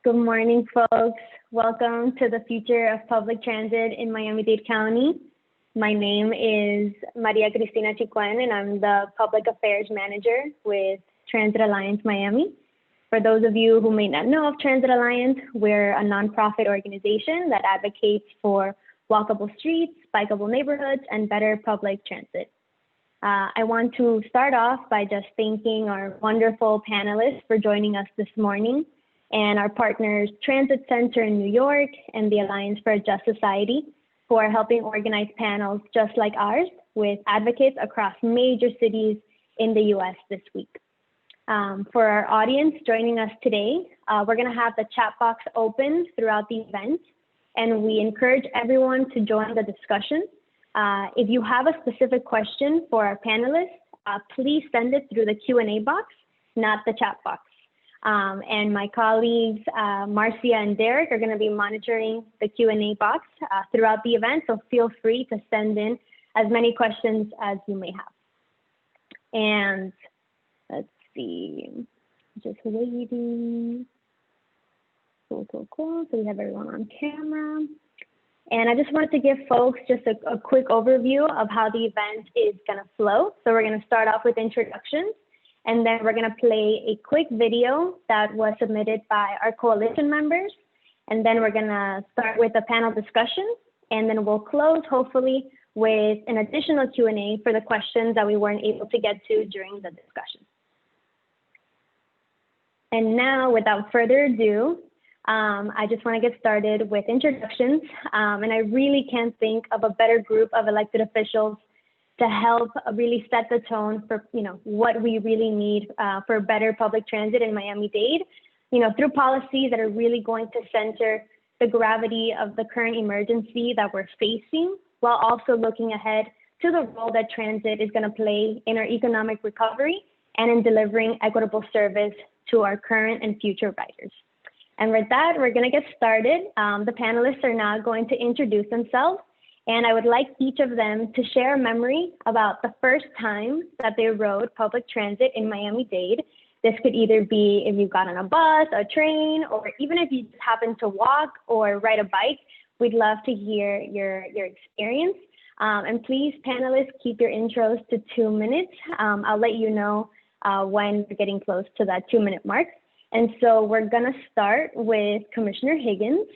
Good morning, folks. Welcome to the Future of Public Transit in Miami-Dade County. My name is María Cristina Chicuén, and I'm the Public Affairs Manager with Transit Alliance Miami. For those of you who may not know of Transit Alliance, we're a nonprofit organization that advocates for walkable streets, bikeable neighborhoods, and better public transit. I want to start off by just thanking our wonderful panelists for joining us this morning, and our partners, Transit Center in New York and the Alliance for a Just Society, who are helping organize panels just like ours with advocates across major cities in the US this week. For our audience joining us today, we're gonna have the chat box open throughout the event, and we encourage everyone to join the discussion. If you have a specific question for our panelists, please send it through the Q&A box, not the chat box. And my colleagues, Marcia and Derek, are going to be monitoring the Q&A box throughout the event, so feel free to send in as many questions as you may have. And let's see, just waiting. Cool. So we have everyone on camera. And I just wanted to give folks just a quick overview of how the event is going to flow. So we're going to start off with introductions. And then we're gonna play a quick video that was submitted by our coalition members. And then we're gonna start with a panel discussion. And then we'll close, hopefully, with an additional Q&A for the questions that we weren't able to get to during the discussion. And now, without further ado, I just wanna get started with introductions. And I really can't think of a better group of elected officials to help really set the tone for what we really need for better public transit in Miami-Dade, through policies that are really going to center the gravity of the current emergency that we're facing, while also looking ahead to the role that transit is going to play in our economic recovery and in delivering equitable service to our current and future riders. And with that, we're going to get started. The panelists are now going to introduce themselves. And I would like each of them to share a memory about the first time that they rode public transit in Miami-Dade. This could either be if you got on a bus, a train, or even if you just happened to walk or ride a bike. We'd love to hear your experience. And please, panelists, keep your intros to 2 minutes. I'll let you know when we're getting close to that 2-minute mark. And so we're gonna start with Commissioner Higgins,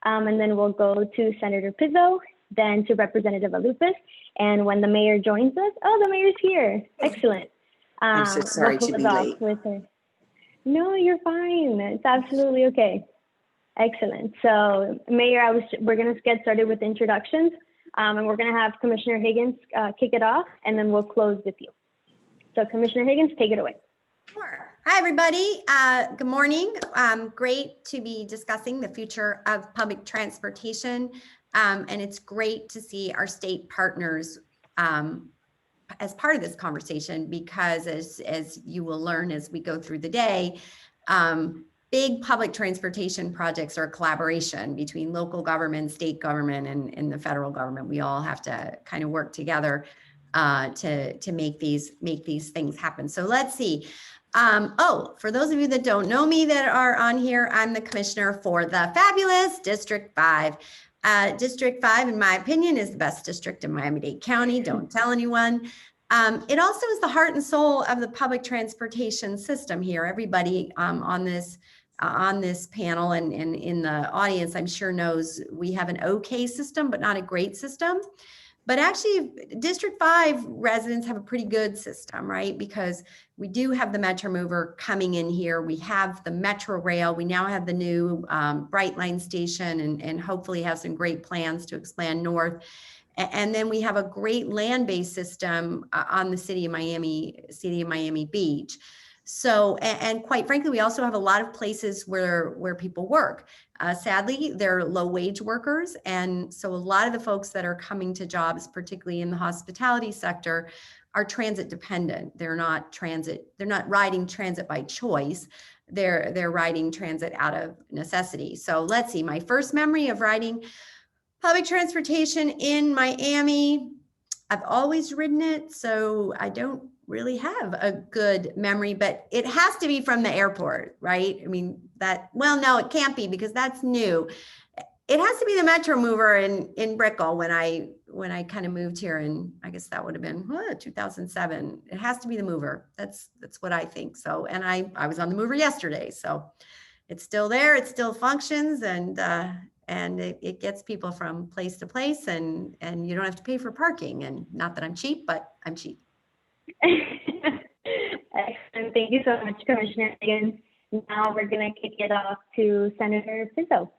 and then we'll go to Senator Pizzo, then to Representative Aloupis, and when the mayor joins us, oh, the mayor's here. Excellent. I'm so sorry to be late. With her. No, you're fine. It's absolutely okay. Excellent. So, Mayor, we're going to get started with introductions, and we're going to have Commissioner Higgins kick it off, and then we'll close with you. So, Commissioner Higgins, take it away. Sure. Hi, everybody. Good morning. Great to be discussing the future of public transportation. And it's great to see our state partners as part of this conversation, because as you will learn as we go through the day, big public transportation projects are a collaboration between local government, state government, and the federal government. We all have to kind of work together to make these things happen. So let's see. For those of you that don't know me that are on here, I'm the commissioner for the fabulous District 5. District 5, in my opinion, is the best district in Miami-Dade County. Don't tell anyone. It also is the heart and soul of the public transportation system here. Everybody on this panel and in the audience, I'm sure knows we have an okay system, but not a great system. But actually, District 5 residents have a pretty good system, right? Because we do have the Metro Mover coming in here. We have the Metro Rail. We now have the new Brightline station, and hopefully have some great plans to expand north. And then we have a great land-based system on the city of Miami Beach. So, and quite frankly, we also have a lot of places where people work. Sadly, they're low-wage workers. And so a lot of the folks that are coming to jobs, particularly in the hospitality sector, are transit dependent. They're not riding transit by choice. They're riding transit out of necessity. So let's see, my first memory of riding public transportation in Miami, I've always ridden it, so I don't really have a good memory, but it has to be from the airport, right? I mean, well, no, it can't be because that's new. It has to be the Metro Mover in Brickell when I kind of moved here, and I guess that would have been 2007. It has to be the Mover. That's what I think. So, and I was on the Mover yesterday, so it's still there. It still functions, and it gets people from place to place, and you don't have to pay for parking. And not that I'm cheap, but I'm cheap. Excellent. Thank you so much, Commissioner Higgins. Now we're going to kick it off to Senator Pizzo.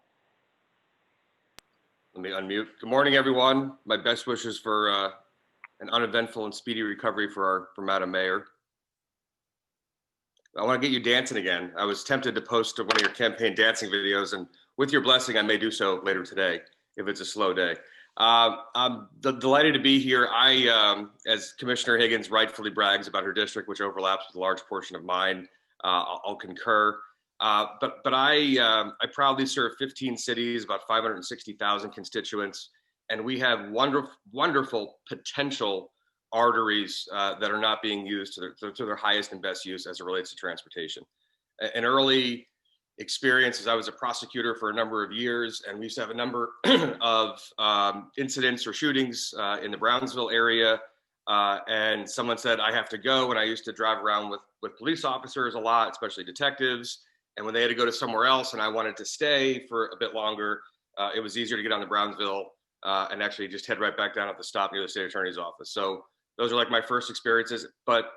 Let me unmute. Good morning, everyone. My best wishes for an uneventful and speedy recovery for Madam Mayor. I want to get you dancing again. I was tempted to post one of your campaign dancing videos, and with your blessing, I may do so later today if it's a slow day. I'm delighted to be here. As Commissioner Higgins rightfully brags about her district, which overlaps with a large portion of mine, I'll concur. But I proudly serve 15 cities, about 560,000 constituents, and we have wonderful potential arteries that are not being used to their highest and best use as it relates to transportation. An early experience is I was a prosecutor for a number of years, and we used to have a number of incidents or shootings in the Brownsville area. And someone said, I have to go. And I used to drive around with police officers a lot, especially detectives. And when they had to go to somewhere else and I wanted to stay for a bit longer, it was easier to get on the Brownsville and actually just head right back down at the stop near the state attorney's office. So those are like my first experiences. But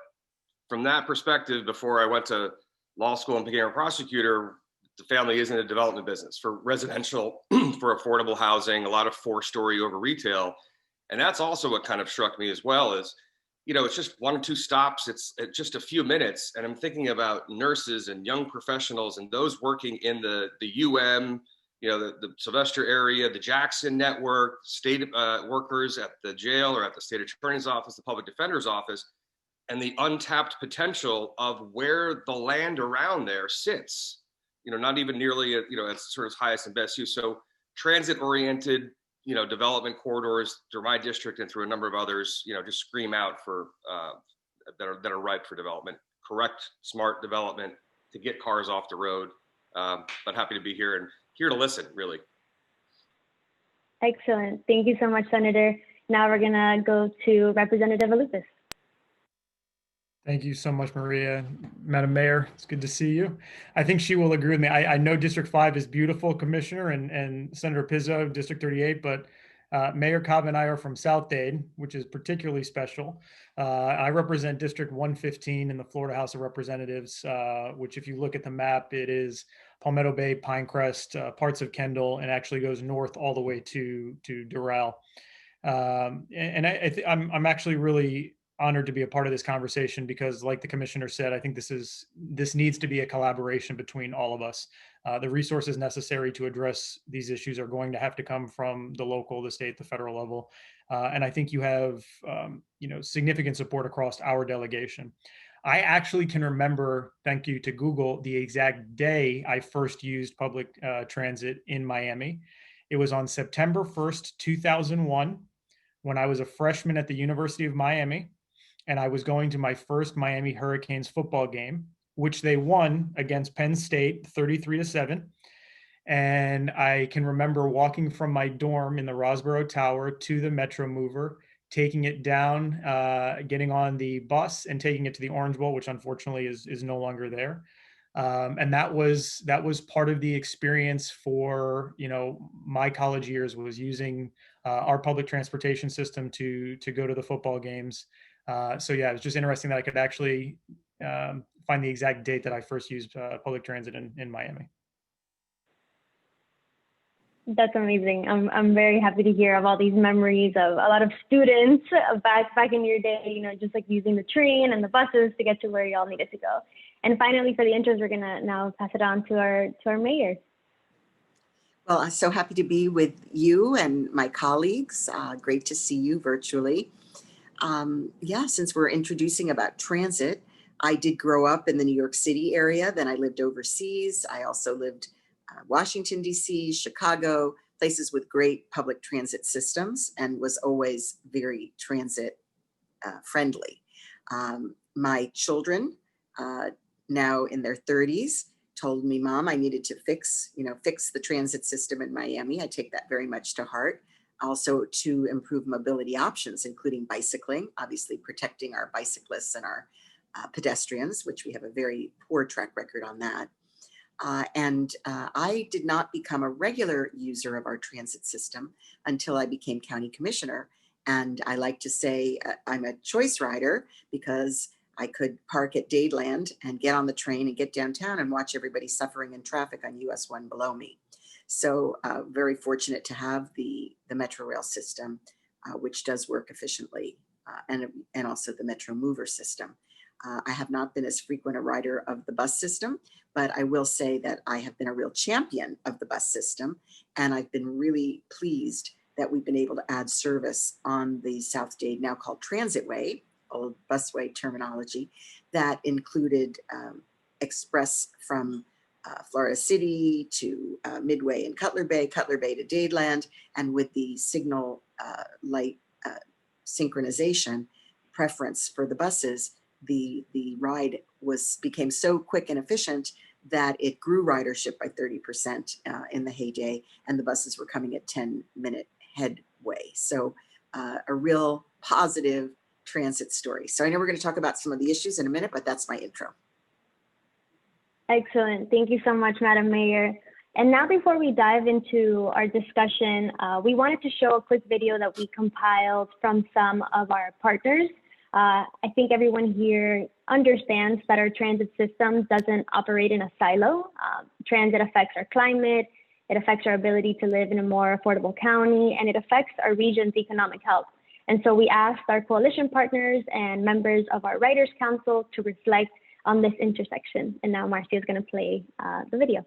from that perspective, before I went to law school and became a prosecutor, the family is in the development business for residential, for affordable housing, a lot of 4-story over retail. And that's also what kind of struck me as well is, it's just 1 or 2 stops. It's just a few minutes. And I'm thinking about nurses and young professionals and those working in the UM, the Sylvester area, the Jackson network, state workers at the jail or at the state attorney's office, the public defender's office, and the untapped potential of where the land around there sits. Not even nearly at sort of highest and best use. So transit-oriented, development corridors through my district and through a number of others, just scream out for that are ripe for development. Correct, smart development to get cars off the road. But happy to be here and here to listen, really. Excellent. Thank you so much, Senator. Now we're gonna go to Representative Aloupis. Thank you so much, Maria. Madam Mayor, it's good to see you. I think she will agree with me. I know District 5 is beautiful, Commissioner, and Senator Pizzo, District 38, but Mayor Cava and I are from South Dade, which is particularly special. I represent District 115 in the Florida House of Representatives, which if you look at the map, it is Palmetto Bay, Pinecrest, parts of Kendall, and actually goes north all the way to Doral. I'm actually really honored to be a part of this conversation because, like the commissioner said, I think this needs to be a collaboration between all of us. The resources necessary to address these issues are going to have to come from the local, the state, the federal level. And I think you have significant support across our delegation. I actually can remember, thank you to Google, the exact day I first used public transit in Miami. It was on September 1st, 2001, when I was a freshman at the University of Miami. And I was going to my first Miami Hurricanes football game, which they won against Penn State 33-7. And I can remember walking from my dorm in the Rosborough Tower to the Metro Mover, taking it down, getting on the bus and taking it to the Orange Bowl, which unfortunately is no longer there. And that was part of the experience for, my college years, was using our public transportation system to go to the football games. So yeah, it was just interesting that I could actually find the exact date that I first used public transit in Miami. That's amazing. I'm very happy to hear of all these memories of a lot of students back in your day, just like using the train and the buses to get to where y'all needed to go. And finally, for the intros, we're gonna now pass it on to our mayor. Well, I'm so happy to be with you and my colleagues. Great to see you virtually. Since we're introducing about transit, I did grow up in the New York City area. Then I lived overseas. I also lived Washington, D.C., Chicago, places with great public transit systems, and was always very transit friendly. My children, now in their 30s, told me, Mom, I needed to fix the transit system in Miami. I take that very much to heart. Also to improve mobility options, including bicycling, obviously protecting our bicyclists and our pedestrians, which we have a very poor track record on that. I did not become a regular user of our transit system until I became county commissioner. And I like to say I'm a choice rider because I could park at Dadeland and get on the train and get downtown and watch everybody suffering in traffic on US 1 below me. So very fortunate to have the Metro Rail system, which does work efficiently, and also the Metro Mover system. I have not been as frequent a rider of the bus system, but I will say that I have been a real champion of the bus system. And I've been really pleased that we've been able to add service on the South Dade, now called Transitway, old busway terminology, that included express from Florida City to Midway and Cutler Bay to Dadeland, and with the signal light synchronization preference for the buses, the ride became so quick and efficient that it grew ridership by 30% in the heyday, and the buses were coming at 10-minute headway. So a real positive transit story. So I know we're going to talk about some of the issues in a minute, but that's my intro. Excellent. Thank you so much, Madam Mayor. And now before we dive into our discussion, we wanted to show a quick video that we compiled from some of our partners. I think everyone here understands that our transit system doesn't operate in a silo. Transit affects our climate, it affects our ability to live in a more affordable county, and it affects our region's economic health. And so we asked our coalition partners and members of our Writers' Council to reflect on this intersection. And now Marcia is going to play the video.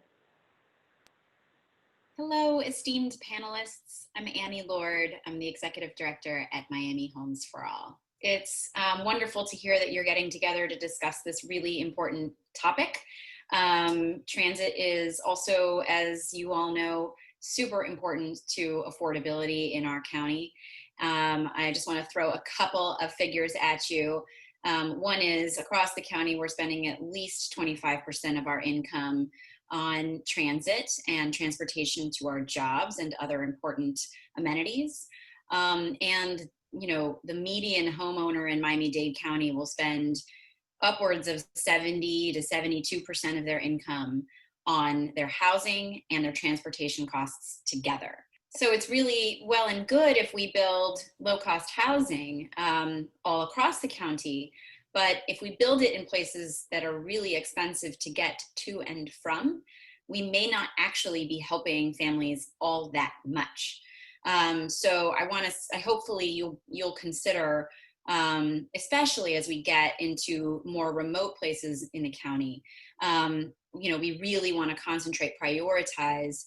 Hello, esteemed panelists. I'm Annie Lord. I'm the Executive Director at Miami Homes for All. It's wonderful to hear that you're getting together to discuss this really important topic. Transit is also, as you all know, super important to affordability in our county. I just want to throw a couple of figures at you. One is across the county, we're spending at least 25% of our income on transit and transportation to our jobs and other important amenities. And you know, the median homeowner in Miami-Dade County will spend upwards of 70 to 72% of their income on their housing and their transportation costs together. So it's really well and good if we build low-cost housing all across the county, but if we build it in places that are really expensive to get to and from, we may not actually be helping families all that much. So I hopefully you'll consider, especially as we get into more remote places in the county, you know, we really want to prioritize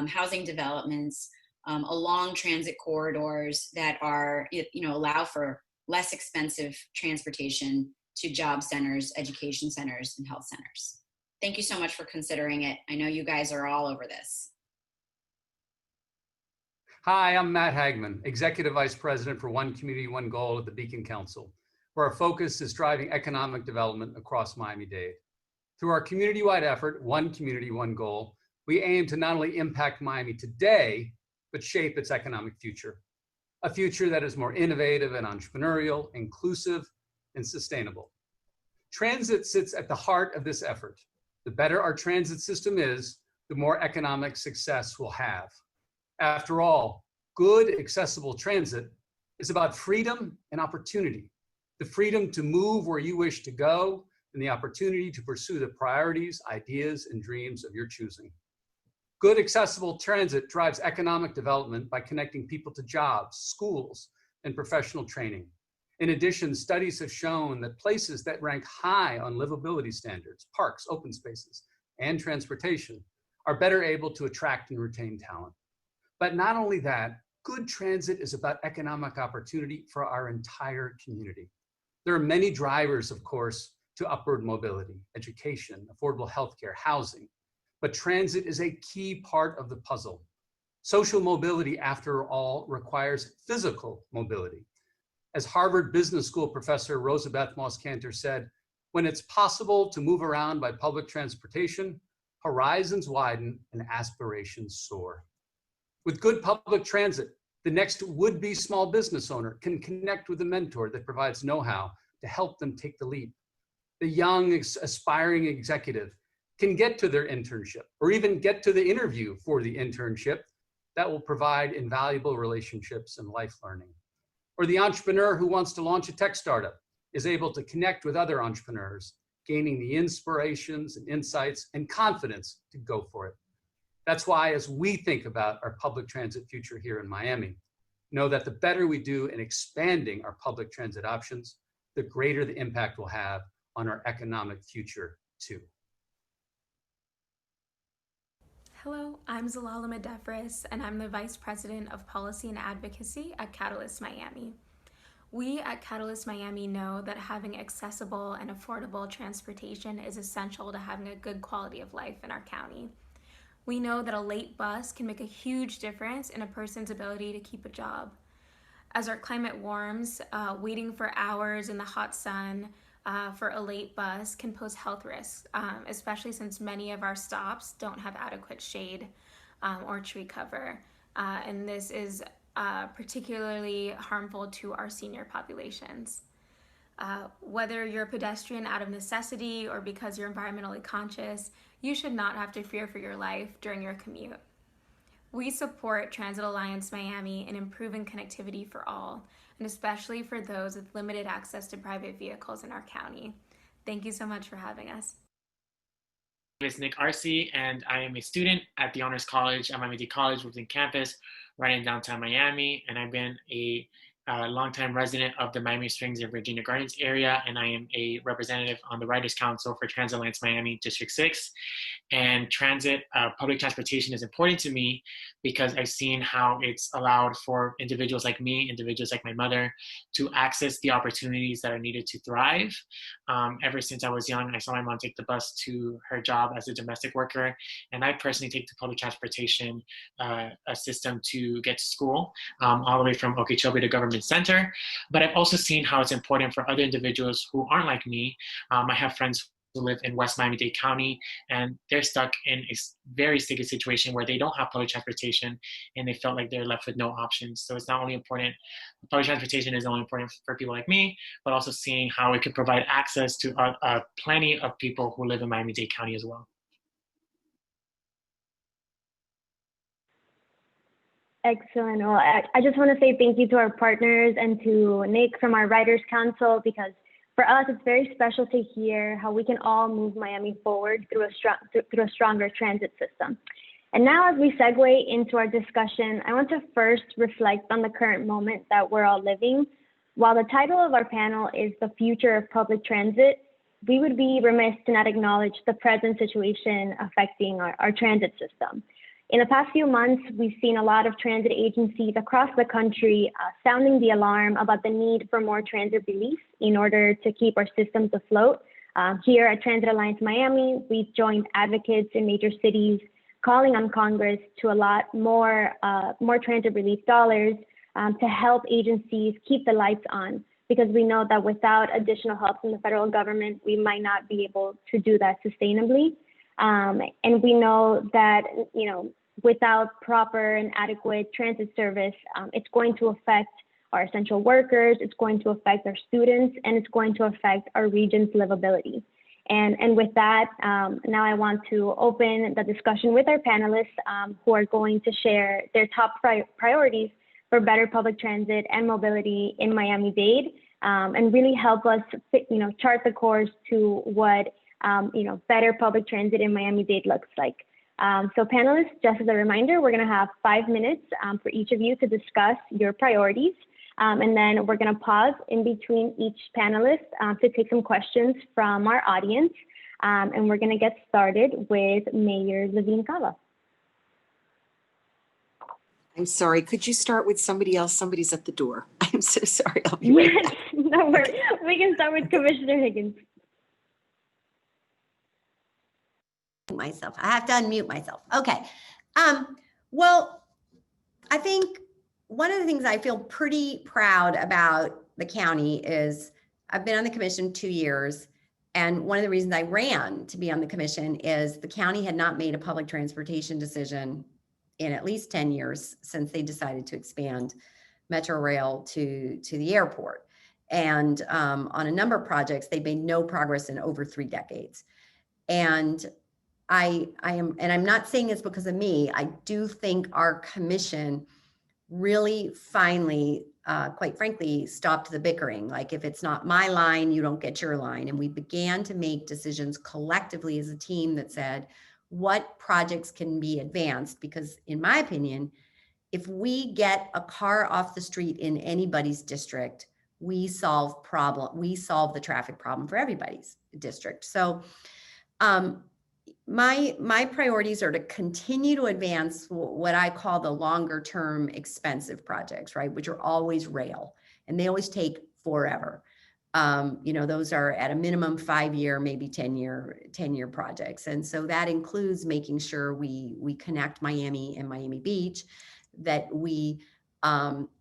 housing developments along transit corridors that are, you know, allow for less expensive transportation to job centers, education centers, and health centers. Thank you so much for considering it. I know you guys are all over this. Hi, I'm Matt Hagman, Executive Vice President for One Community, One Goal at the Beacon Council, where our focus is driving economic development across Miami-Dade. Through our community-wide effort, One Community, One Goal, we aim to not only impact Miami today, but shape its economic future. A future that is more innovative and entrepreneurial, inclusive, and sustainable. Transit sits at the heart of this effort. The better our transit system is, the more economic success we'll have. After all, good, accessible transit is about freedom and opportunity. The freedom to move where you wish to go, and the opportunity to pursue the priorities, ideas, and dreams of your choosing. Good, accessible transit drives economic development by connecting people to jobs, schools, and professional training. In addition, studies have shown that places that rank high on livability standards, parks, open spaces, and transportation are better able to attract and retain talent. But not only that, good transit is about economic opportunity for our entire community. There are many drivers, of course, to upward mobility, education, affordable healthcare, housing, but transit is a key part of the puzzle. Social mobility, after all, requires physical mobility. As Harvard Business School professor Rosabeth Moss-Cantor said, when it's possible to move around by public transportation, horizons widen and aspirations soar. With good public transit, the next would-be small business owner can connect with a mentor that provides know-how to help them take the leap. The young, aspiring executive can get to their internship or even get to the interview for the internship that will provide invaluable relationships and life learning. Or the entrepreneur who wants to launch a tech startup is able to connect with other entrepreneurs, gaining the inspirations and insights and confidence to go for it. That's why, as we think about our public transit future here in Miami, know that the better we do in expanding our public transit options, the greater the impact we'll have on our economic future too. Hello, I'm Zalala Medefris, and I'm the Vice President of Policy and Advocacy at Catalyst Miami. We at Catalyst Miami know that having accessible and affordable transportation is essential to having a good quality of life in our county. We know that a late bus can make a huge difference in a person's ability to keep a job. As our climate warms, waiting for hours in the hot sun for a late bus can pose health risks, especially since many of our stops don't have adequate shade or tree cover. And this is particularly harmful to our senior populations. Whether you're a pedestrian out of necessity or because you're environmentally conscious, you should not have to fear for your life during your commute. We support Transit Alliance Miami in improving connectivity for all, and especially for those with limited access to private vehicles in our county. Thank you so much for having us. My name is Nick Arce, and I am a student at the Honors College at Miami-Dade College within campus, right in downtown Miami, and I've been a longtime resident of the Miami Springs and Virginia Gardens area, and I am a representative on the Writers Council for Transit Alliance Miami District 6. And transit, public transportation is important to me because I've seen how it's allowed for individuals like me, individuals like my mother, to access the opportunities that are needed to thrive. Ever since I was young, I saw my mom take the bus to her job as a domestic worker, and I personally take the public transportation system to get to school, all the way from Okeechobee to Government Center. But I've also seen how it's important for other individuals who aren't like me. I have friends who live in West Miami-Dade County, and they're stuck in a very sticky situation where they don't have public transportation and they felt like they're left with no options. So it's not only important, public transportation is only important for people like me, but also seeing how it could provide access to plenty of people who live in Miami-Dade County as well. Excellent. Well, I just want to say thank you to our partners and to Nick from our Writers Council, because for us, it's very special to hear how we can all move Miami forward through a stronger transit system. And now, as we segue into our discussion, I want to first reflect on the current moment that we're all living. While the title of our panel is The Future of Public Transit, we would be remiss to not acknowledge the present situation affecting our transit system. In the past few months, we've seen a lot of transit agencies across the country sounding the alarm about the need for more transit relief in order to keep our systems afloat. Here at Transit Alliance Miami, we've joined advocates in major cities calling on Congress to allot more transit relief dollars to help agencies keep the lights on, because we know that without additional help from the federal government, we might not be able to do that sustainably. And we know that, without proper and adequate transit service, it's going to affect our essential workers, it's going to affect our students, and it's going to affect our region's livability. And with that, now I want to open the discussion with our panelists who are going to share their top priorities for better public transit and mobility in Miami-Dade, and really help us, chart the course to what better public transit in Miami-Dade looks like. So panelists, just as a reminder, we're going to have 5 minutes for each of you to discuss your priorities. And then we're going to pause in between each panelist to take some questions from our audience. And we're going to get started with Mayor Levine Cava. I'm sorry, could you start with somebody else? Somebody's at the door. I'm so sorry. I'll be right back. No worries. We can start with Commissioner Higgins. Myself. I have to unmute myself. Okay. Well, I think one of the things I feel pretty proud about the county is I've been on the commission 2 years. And one of the reasons I ran to be on the commission is the county had not made a public transportation decision in at least 10 years since they decided to expand Metro Rail to the airport. And on a number of projects, they made no progress in over 3 decades. And I am, and I'm not saying it's because of me, I do think our commission really finally, quite frankly, stopped the bickering. Like, if it's not my line, you don't get your line. And we began to make decisions collectively as a team that said, what projects can be advanced? Because in my opinion, if we get a car off the street in anybody's district, we solve the traffic problem for everybody's district. So my priorities are to continue to advance what I call the longer term expensive projects, right? Which are always rail, and they always take forever. Those are at a minimum 5-year, maybe 10-year projects. And so that includes making sure we connect Miami and Miami Beach, that we,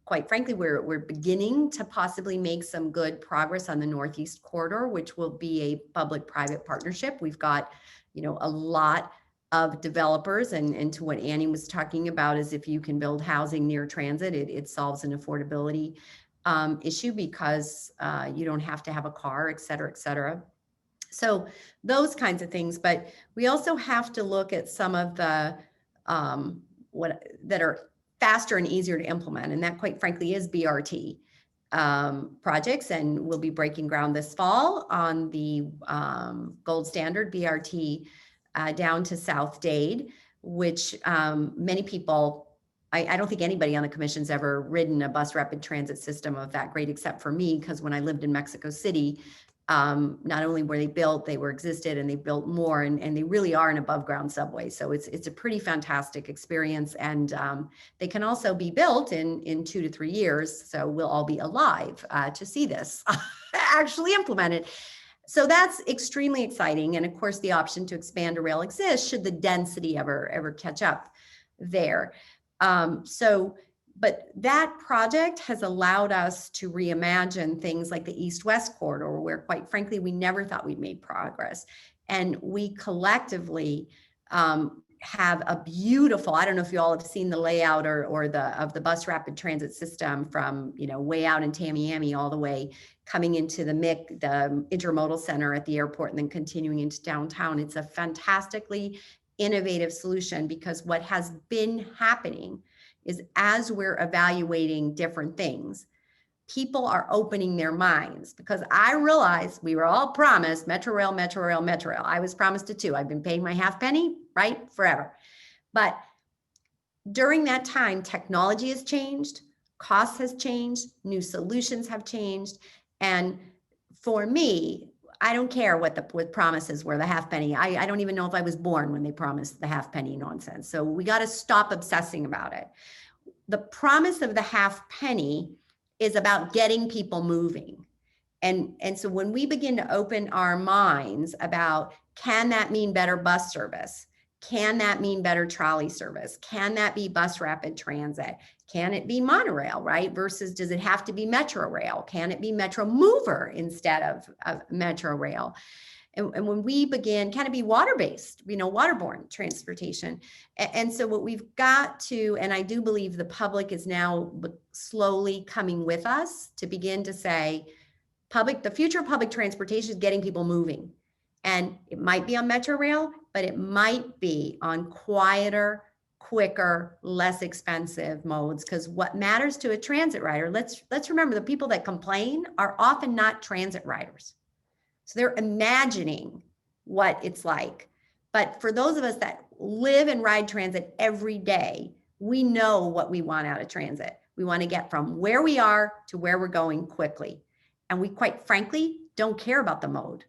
quite frankly, we're beginning to possibly make some good progress on the Northeast Corridor, which will be a public-private partnership. We've got, a lot of developers, and to what Annie was talking about is if you can build housing near transit, it solves an affordability issue because you don't have to have a car, et cetera, et cetera. So those kinds of things, but we also have to look at some of the that are faster and easier to implement, and that, quite frankly, is BRT projects, and we'll be breaking ground this fall on the gold standard BRT down to South Dade, which many people, I don't think anybody on the commission's ever ridden a bus rapid transit system of that great, except for me, because when I lived in Mexico City, not only were they built, they were existed, and they built more, and they really are an above ground subway. So it's a pretty fantastic experience. And they can also be built in 2 to 3 years. So we'll all be alive to see this actually implemented. So that's extremely exciting. And of course, the option to expand a rail exists should the density ever catch up there. But that project has allowed us to reimagine things like the East-West corridor, where, quite frankly, we never thought we'd made progress. And we collectively have a beautiful, I don't know if you all have seen the layout of the bus rapid transit system from, way out in Tamiami all the way coming into the MIC, the intermodal center at the airport, and then continuing into downtown. It's a fantastically innovative solution, because what has been happening is, as we're evaluating different things, people are opening their minds, because I realize we were all promised Metro Rail, Metro Rail, Metro Rail. I was promised it too. I've been paying my half penny, right? Forever. But during that time, technology has changed, cost has changed, new solutions have changed. And for me, I don't care what promises were, the half penny. I don't even know if I was born when they promised the half penny nonsense. So we got to stop obsessing about it. The promise of the half penny is about getting people moving. And so when we begin to open our minds about, can that mean better bus service? Can that mean better trolley service? Can that be bus rapid transit? Can it be monorail, right? Versus, does it have to be Metro Rail? Can it be Metro Mover instead of Metro Rail? And when we begin, can it be water-based, waterborne transportation? And so what we've got to, and I do believe the public is now slowly coming with us to begin to say, the future of public transportation is getting people moving. And it might be on Metro Rail, but it might be on quieter, quicker, less expensive modes. Because what matters to a transit rider, let's remember, the people that complain are often not transit riders. So they're imagining what it's like. But for those of us that live and ride transit every day, we know what we want out of transit. We want to get from where we are to where we're going quickly. And we, quite frankly, don't care about the mode,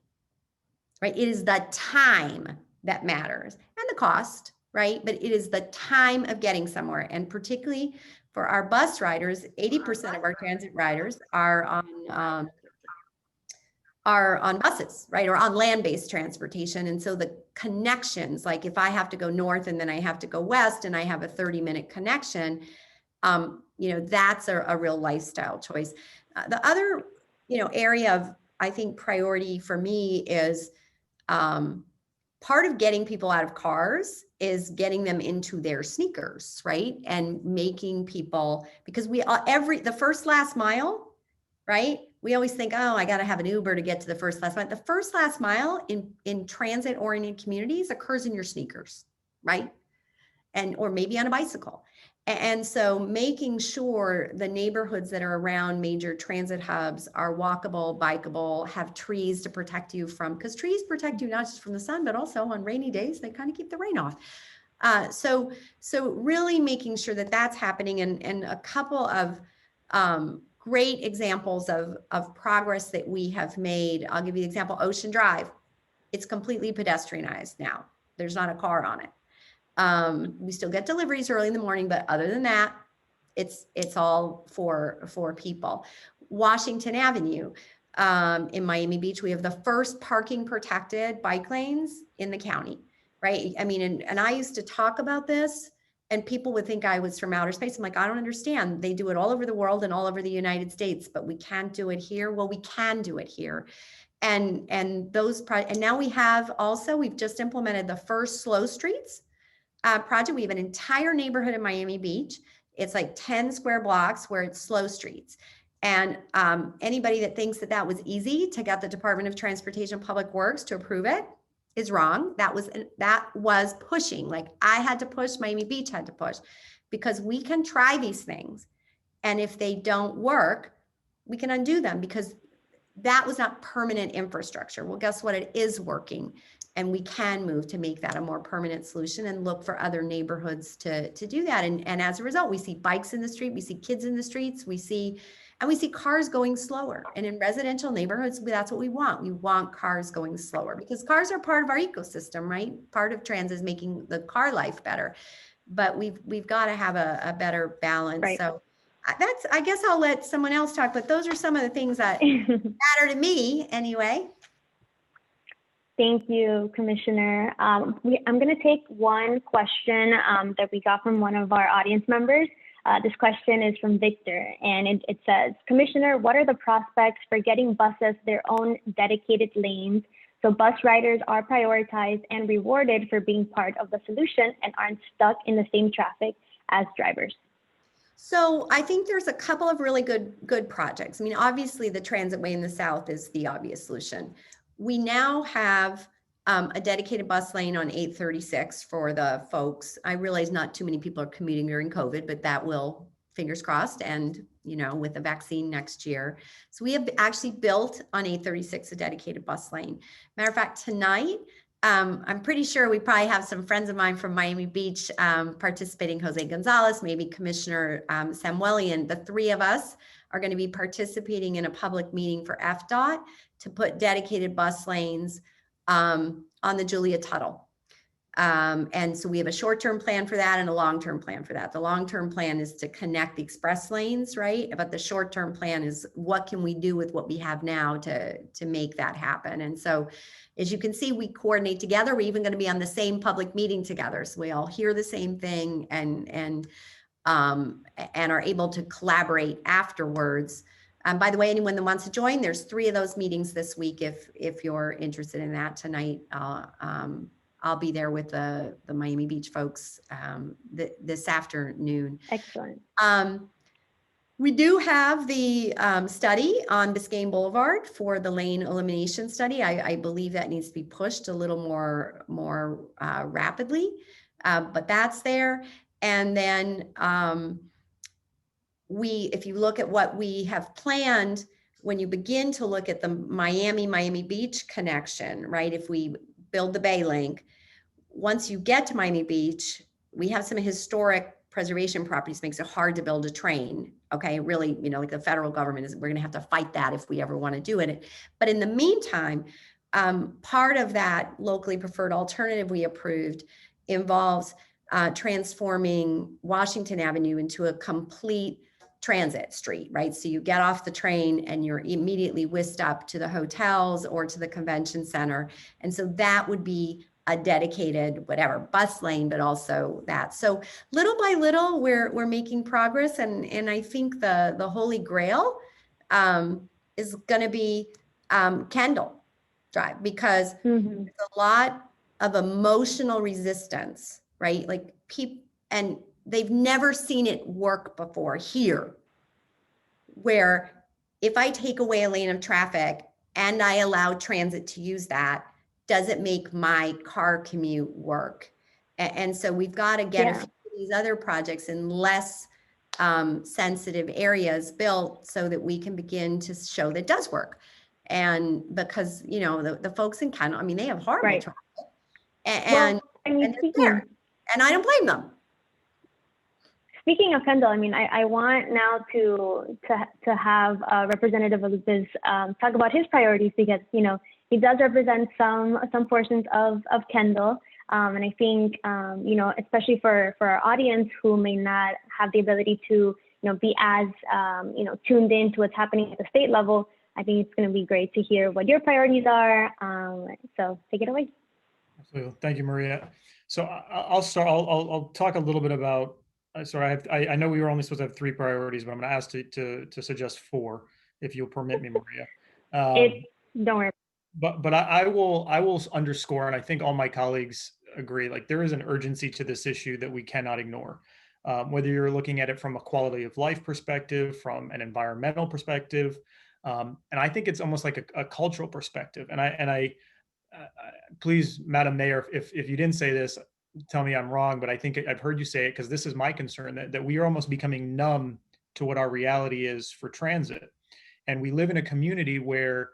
right? It is the time that matters, and the cost, right? But it is the time of getting somewhere. And particularly for our bus riders, 80% of our transit riders are on buses, right? Or on land-based transportation. And so the connections, like if I have to go north and then I have to go west and I have a 30-minute connection, That's a real lifestyle choice. The other, area of, I think, priority for me is part of getting people out of cars is getting them into their sneakers, right? And making people, because the first last mile, right? We always think, oh, I got to have an Uber to get to the first last mile. The first last mile in transit oriented communities occurs in your sneakers, right? Or maybe on a bicycle. And so making sure the neighborhoods that are around major transit hubs are walkable, bikeable, have trees to protect you from, because trees protect you not just from the sun, but also on rainy days, they kind of keep the rain off. So really making sure that that's happening, and a couple of great examples of progress that we have made. I'll give you the example, Ocean Drive. It's completely pedestrianized now. There's not a car on it. We still get deliveries early in the morning, but other than that, it's all for people. Washington Avenue, in Miami Beach, we have the first parking protected bike lanes in the county, right? I mean, and I used to talk about this and people would think I was from outer space. I'm like, I don't understand. They do it all over the world and all over the United States, but we can't do it here. Well, we can do it here. And now we've just implemented the first slow streets project. We have an entire neighborhood in Miami Beach. It's like 10 square blocks where it's slow streets. And anybody that thinks that was easy to get the Department of Transportation Public Works to approve it is wrong. That was pushing. Like I had to push, Miami Beach had to push, because we can try these things. And if they don't work, we can undo them, because that was not permanent infrastructure. Well, guess what? It is working. And we can move to make that a more permanent solution and look for other neighborhoods to do that. And as a result, we see bikes in the street, we see kids in the streets, we see cars going slower. And in residential neighborhoods, that's what we want. We want cars going slower, because cars are part of our ecosystem, right? Part of transit is making the car life better, but we've got to have a better balance. Right. So I guess I'll let someone else talk, but those are some of the things that matter to me anyway. Thank you, Commissioner. I'm going to take one question that we got from one of our audience members. This question is from Victor, and it says, Commissioner, what are the prospects for getting buses their own dedicated lanes so bus riders are prioritized and rewarded for being part of the solution and aren't stuck in the same traffic as drivers? So I think there's a couple of really good projects. I mean, obviously the Transitway in the South is the obvious solution. We now have a dedicated bus lane on 836 for the folks. I realize not too many people are commuting during COVID, but that will, fingers crossed, and with the vaccine next year. So we have actually built on 836 a dedicated bus lane. Matter of fact, tonight, I'm pretty sure we probably have some friends of mine from Miami Beach participating, Jose Gonzalez, maybe Commissioner Samuelian. The three of us are going to be participating in a public meeting for FDOT to put dedicated bus lanes on the Julia Tuttle. And so we have a short-term plan for that and a long-term plan for that. The long-term plan is to connect the express lanes, right? But the short-term plan is what can we do with what we have now to make that happen? And so as you can see, we coordinate together. We're even going to be on the same public meeting together. So we all hear the same thing and are able to collaborate afterwards. By the way, anyone that wants to join, there's 3 of those meetings this week. If you're interested in that tonight, I'll be there with the Miami Beach folks this afternoon. Excellent. We do have the study on Biscayne Boulevard for the lane elimination study. I believe that needs to be pushed a little more rapidly, but that's there. And then if you look at what we have planned, when you begin to look at the Miami Beach connection, right? If we build the Bay Link, once you get to Miami Beach, we have some historic preservation properties, makes it hard to build a train. Okay, really, like the federal government we're going to have to fight that if we ever want to do it. But in the meantime, part of that locally preferred alternative we approved involves transforming Washington Avenue into a complete transit street, right? So you get off the train and you're immediately whisked up to the hotels or to the convention center. And so that would be a dedicated whatever bus lane, but also that. So little by little, we're making progress, and I think the holy grail is going to be Kendall Drive, because there's a lot of emotional resistance, right? Like people, and they've never seen it work before here, where if I take away a lane of traffic and I allow transit to use that, does it make my car commute work? And so we've got to get a few of these other projects in less sensitive areas built so that we can begin to show that it does work. And because, you know, the folks in Canada, I mean, they have horrible traffic, and they're there, and I don't blame them. Speaking of Kendall, I mean, I want now to have Representative Aloupis talk about his priorities, because, you know, he does represent some portions of Kendall. And I think, you know, especially for our audience who may not have the ability to, you know, be as, you know, tuned in to what's happening at the state level, I think it's going to be great to hear what your priorities are. So take it away. Absolutely. Thank you, Maria. So I'll start. I'll talk a little bit about. Sorry, I know we were only supposed to have 3 priorities, but I'm going to ask to suggest 4, if you'll permit me, Maria. Don't worry. But I will underscore, and I think all my colleagues agree, like there is an urgency to this issue that we cannot ignore. Whether you're looking at it from a quality of life perspective, from an environmental perspective, and I think it's almost like a cultural perspective. And I please, Madam Mayor, if you didn't say this, tell me I'm wrong, but I think I've heard you say it, because this is my concern, that we are almost becoming numb to what our reality is for transit. And we live in a community where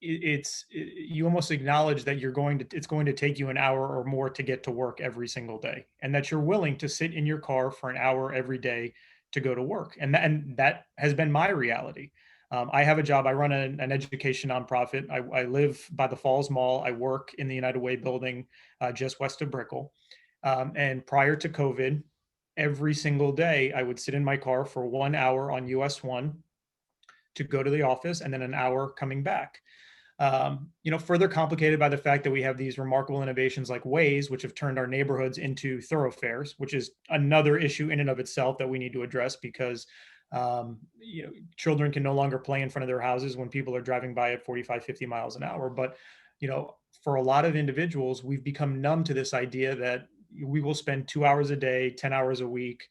you almost acknowledge that it's going to take you an hour or more to get to work every single day, and that you're willing to sit in your car for an hour every day to go to work. And that has been my reality. I have a job. I run an education nonprofit. I live by the Falls Mall. I work in the United Way building just west of Brickell. And prior to COVID, every single day I would sit in my car for 1 hour on US 1 to go to the office, and then an hour coming back. You know, further complicated by the fact that we have these remarkable innovations like Waze, which have turned our neighborhoods into thoroughfares, which is another issue in and of itself that we need to address, because you know, children can no longer play in front of their houses when people are driving by at 45, 50 miles an hour. But, you know, for a lot of individuals, we've become numb to this idea that we will spend 2 hours a day, 10 hours a week,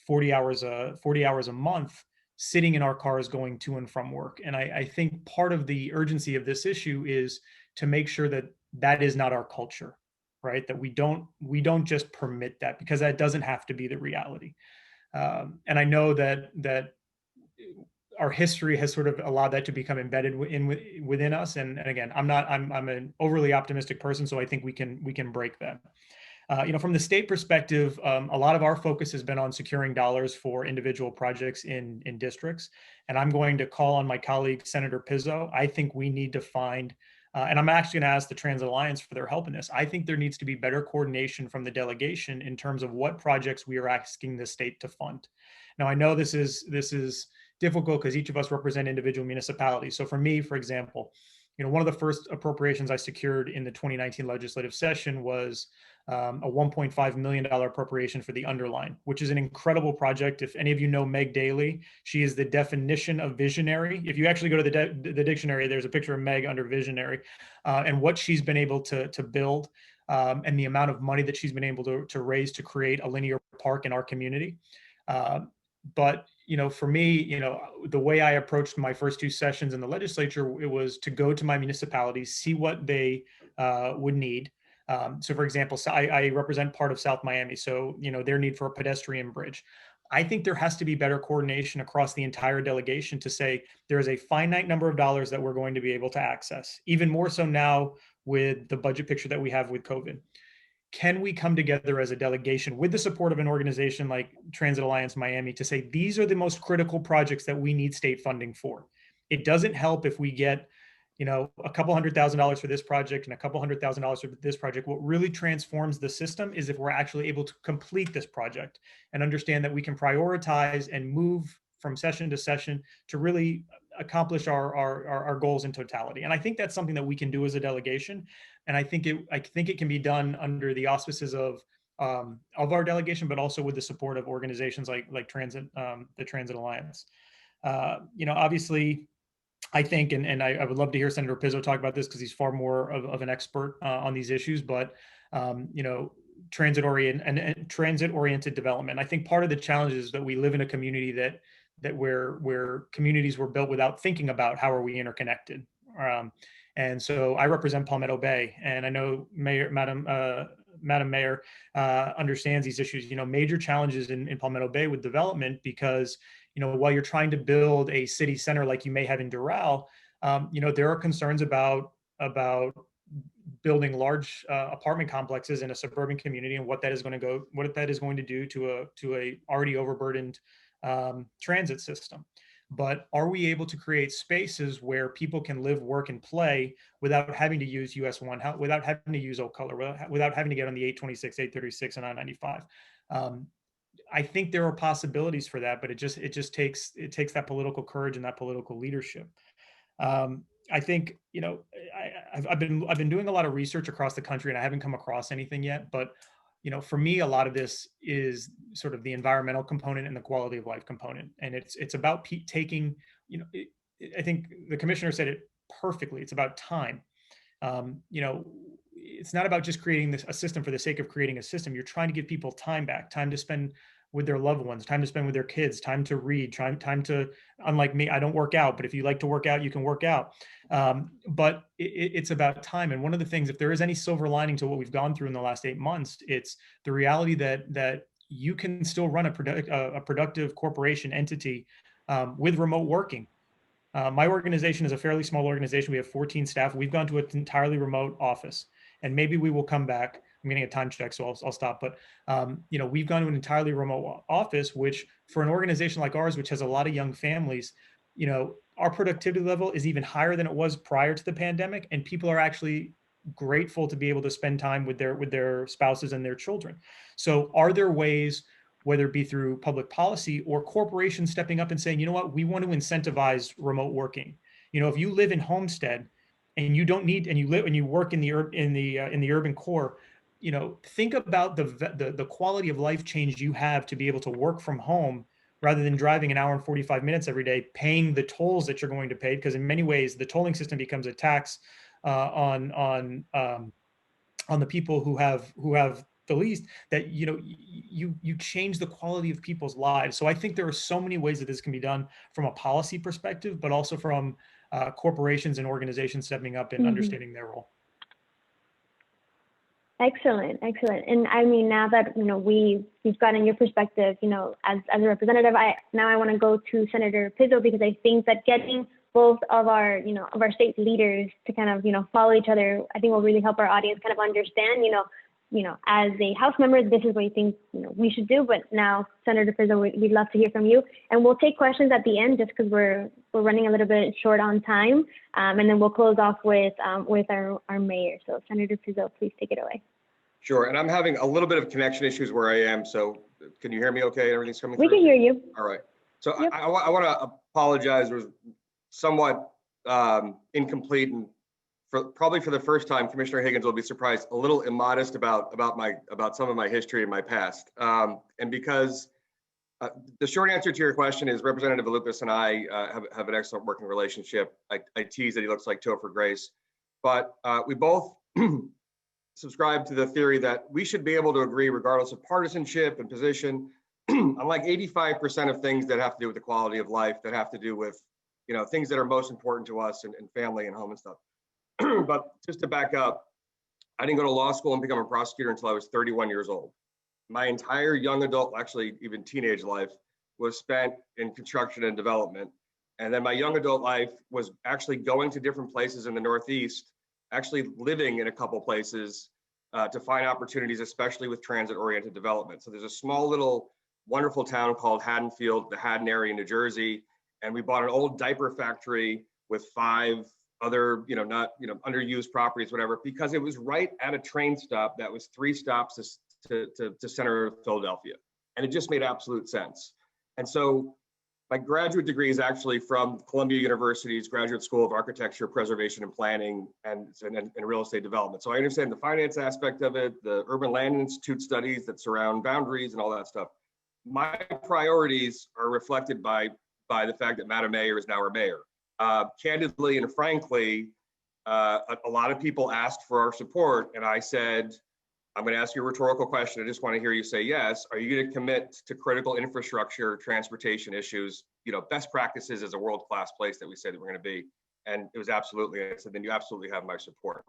40 hours a month sitting in our cars going to and from work. And I think part of the urgency of this issue is to make sure that that is not our culture, right? That we don't just permit that, because that doesn't have to be the reality. And I know that our history has sort of allowed that to become embedded within us. And again, I'm an overly optimistic person, so I think we can break that. You know, from the state perspective, a lot of our focus has been on securing dollars for individual projects in districts. And I'm going to call on my colleague, Senator Pizzo. I think we need to find, and I'm actually going to ask the Transit Alliance for their help in this. I think there needs to be better coordination from the delegation in terms of what projects we are asking the state to fund. Now, I know this is difficult because each of us represent individual municipalities. So for me, for example, you know, one of the first appropriations I secured in the 2019 legislative session was a $1.5 million appropriation for the Underline, which is an incredible project. If any of you know Meg Daly, she is the definition of visionary. If you actually go to the dictionary, there's a picture of Meg under visionary, and what she's been able to build, and the amount of money that she's been able to raise to create a linear park in our community. But, you know, for me, you know, the way I approached my first 2 sessions in the legislature, it was to go to my municipalities, see what they would need. So for example, I represent part of South Miami. So, you know, their need for a pedestrian bridge. I think there has to be better coordination across the entire delegation to say there is a finite number of dollars that we're going to be able to access, even more so now with the budget picture that we have with COVID. Can we come together as a delegation with the support of an organization like Transit Alliance Miami to say these are the most critical projects that we need state funding for? It doesn't help if we get, you know, a couple $100,000 for this project and a couple $100,000 for this project. What really transforms the system is if we're actually able to complete this project and understand that we can prioritize and move from session to session to really accomplish our goals in totality. And I think that's something that we can do as a delegation. And I think it can be done under the auspices of our delegation, but also with the support of organizations like Transit, the Transit Alliance. Obviously, I think, and I would love to hear Senator Pizzo talk about this because he's far more of an expert on these issues, but transit-oriented development. I think part of the challenge is that we live in a community where communities were built without thinking about how are we interconnected. And so I represent Palmetto Bay, and I know Madam Mayor understands these issues. Major challenges in Palmetto Bay with development because while you're trying to build a city center like you may have in Doral, there are concerns about building large apartment complexes in a suburban community and what that is going to do to a already overburdened transit system. But are we able to create spaces where people can live, work, and play without having to use US 1, without having to use Oak Color, without having to get on the 826, 836, and I-95? I think there are possibilities for that, but it just takes that political courage and that political leadership. I think I've been doing a lot of research across the country, and I haven't come across anything yet. But for me, a lot of this is sort of the environmental component and the quality of life component, and it's about taking. I think the commissioner said it perfectly. It's about time. It's not about just creating a system for the sake of creating a system. You're trying to give people time back, time to spend with their loved ones, time to spend with their kids, time to read, time to, unlike me, I don't work out, but if you like to work out, you can work out. But it's about time. And one of the things, if there is any silver lining to what we've gone through in the last 8 months, it's the reality that you can still run a productive corporation entity with remote working. My organization is a fairly small organization. We have 14 staff. We've gone to an entirely remote office, and maybe we will come back. I'm getting a time check, so I'll stop. But we've gone to an entirely remote office, which for an organization like ours, which has a lot of young families, our productivity level is even higher than it was prior to the pandemic, and people are actually grateful to be able to spend time with their spouses and their children. So, are there ways, whether it be through public policy or corporations stepping up and saying, you know what, we want to incentivize remote working? If you live in Homestead and you don't need, and you work in the urban core, think about the quality of life change you have to be able to work from home rather than driving an hour and 45 minutes every day, paying the tolls that you're going to pay, because in many ways the tolling system becomes a tax on the people who have the least. That you change the quality of people's lives. So I think there are so many ways that this can be done from a policy perspective, but also from corporations and organizations stepping up and understanding their role. Excellent. And I mean, now that we've gotten your perspective, as a representative, I want to go to Senator Pizzo, because I think that getting both of our state leaders to kind of follow each other, I think will really help our audience kind of understand, as a House member, this is what you think we should do. But now, Senator Pizzo, we'd love to hear from you, and we'll take questions at the end just because we're running a little bit short on time, and then we'll close off with our mayor. So, Senator Pizzo, please take it away. Sure, and I'm having a little bit of connection issues where I am, so can you hear me okay? Everything's coming through? We can hear you. All right. So Yep. I want to apologize. It was somewhat incomplete, and probably for the first time, Commissioner Higgins will be surprised, a little immodest about some of my history in my past. And because the short answer to your question is Representative Aloupis and I have an excellent working relationship. I tease that he looks like Topher Grace, but we both subscribe to the theory that we should be able to agree regardless of partisanship and position on like 85% of things that have to do with the quality of life, that have to do with things that are most important to us and family and home and stuff. But just to back up, I didn't go to law school and become a prosecutor until I was 31 years old. My entire young adult, actually even teenage life, was spent in construction and development. And then my young adult life was actually going to different places in the Northeast, actually living in a couple places to find opportunities, especially with transit-oriented development. So there's a small little wonderful town called Haddonfield, the Haddon area in New Jersey, and we bought an old diaper factory with 5 other, not underused properties, whatever, because it was right at a train stop that was 3 stops to center of Philadelphia, and it just made absolute sense. And so My graduate degree is actually from Columbia University's Graduate School of Architecture, Preservation and Planning and Real Estate Development. So I understand the finance aspect of it, the Urban Land Institute studies that surround boundaries and all that stuff. My priorities are reflected by the fact that Madam Mayor is now our mayor. Candidly and frankly, a lot of people asked for our support, and I said, I'm going to ask you a rhetorical question. I just want to hear you say yes. Are you going to commit to critical infrastructure, transportation issues, best practices as a world-class place that we said that we're going to be? And it was absolutely. I said, then you absolutely have my support.